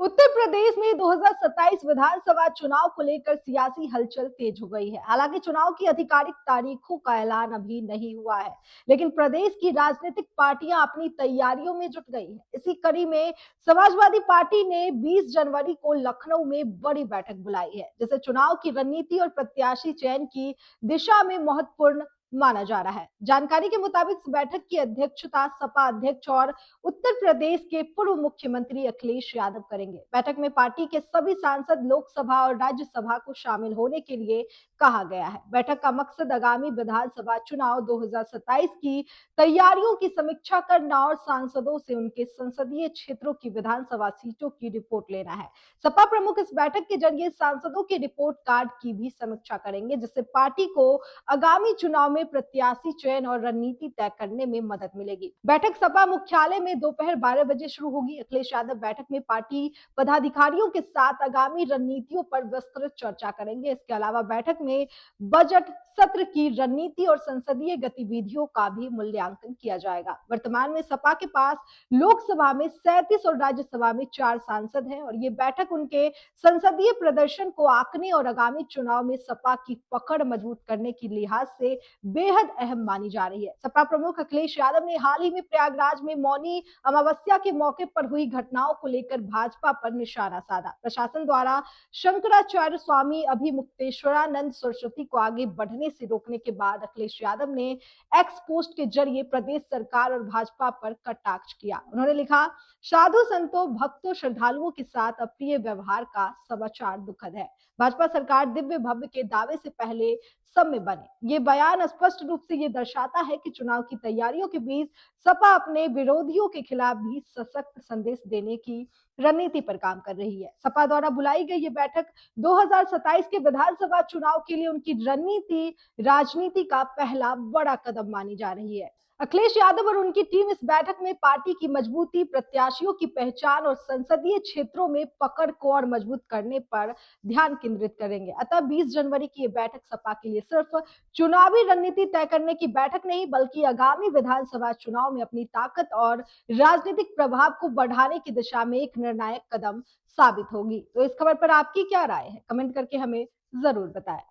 उत्तर प्रदेश में 2027 विधानसभा चुनाव को लेकर सियासी हलचल तेज हो गई है। हालांकि चुनाव की आधिकारिक तारीखों का ऐलान अभी नहीं हुआ है, लेकिन प्रदेश की राजनीतिक पार्टियां अपनी तैयारियों में जुट गई हैं। इसी कड़ी में समाजवादी पार्टी ने 20 जनवरी को लखनऊ में बड़ी बैठक बुलाई है, जिसे चुनाव की रणनीति और प्रत्याशी चयन की दिशा में महत्वपूर्ण माना जा रहा है। जानकारी के मुताबिक इस बैठक की अध्यक्षता सपा अध्यक्ष और उत्तर प्रदेश के पूर्व मुख्यमंत्री अखिलेश यादव करेंगे। बैठक में पार्टी के सभी सांसद लोकसभा और राज्यसभा को शामिल होने के लिए कहा गया है। बैठक का मकसद आगामी विधानसभा चुनाव 2027 की तैयारियों की समीक्षा करना और सांसदों से उनके संसदीय क्षेत्रों की विधानसभा सीटों की रिपोर्ट लेना है। सपा प्रमुख इस बैठक के जरिए सांसदों के रिपोर्ट कार्ड की भी समीक्षा करेंगे, जिससे पार्टी को आगामी चुनाव में प्रत्याशी चयन और रणनीति तय करने में मदद मिलेगी। बैठक सपा मुख्यालय में दोपहर 12 बजे शुरू होगी। अखिलेश यादव बैठक में पार्टी पदाधिकारियों के साथ आगामी रणनीतियों पर विस्तृत चर्चा करेंगे। इसके अलावा बैठक में बजट सत्र की रणनीति और संसदीय गतिविधियों का भी मूल्यांकन किया जाएगा। वर्तमान में सपा के पास लोकसभा में 37 और राज्यसभा में 4 सांसद हैं और ये बैठक उनके संसदीय प्रदर्शन को आंकने और आगामी चुनाव में सपा की पकड़ मजबूत करने की लिहाज से बेहद अहम मानी जा रही है। सपा प्रमुख अखिलेश यादव ने हाल ही में प्रयागराज में मौनी अमावस्या के मौके पर हुई घटनाओं को लेकर भाजपा पर निशाना साधा। प्रशासन द्वारा शंकराचार्य स्वामी अभिमुक्तेश्वरानंद सरस्वती को आगे बढ़ने से रोकने के बाद अखिलेश यादव ने एक्स पोस्ट के जरिए प्रदेश सरकार और भाजपा पर कटाक्ष किया। उन्होंने लिखा, साधु संतों, भक्तों, श्रद्धालुओं के साथ अप्रिय व्यवहार का समाचार दुखद है। भाजपा सरकार दिव्य भव्य के दावे से पहले सब में बने। ये बयान स्पष्ट रूप से ये दर्शाता है कि चुनाव की तैयारियों के बीच सपा अपने विरोधियों के खिलाफ भी सशक्त संदेश देने की रणनीति पर काम कर रही है। सपा द्वारा बुलाई गई ये बैठक 2027 के विधानसभा चुनाव के लिए उनकी रणनीति राजनीति का पहला बड़ा कदम मानी जा रही है। अखिलेश यादव और उनकी टीम इस बैठक में पार्टी की मजबूती, प्रत्याशियों की पहचान और संसदीय क्षेत्रों में पकड़ को और मजबूत करने पर ध्यान केंद्रित करेंगे। अतः 20 जनवरी की ये बैठक सपा के लिए सिर्फ चुनावी रणनीति तय करने की बैठक नहीं, बल्कि आगामी विधानसभा चुनाव में अपनी ताकत और राजनीतिक प्रभाव को बढ़ाने की दिशा में एक निर्णायक कदम साबित होगी। तो इस खबर पर आपकी क्या राय है? कमेंट करके हमें जरूर बताएं।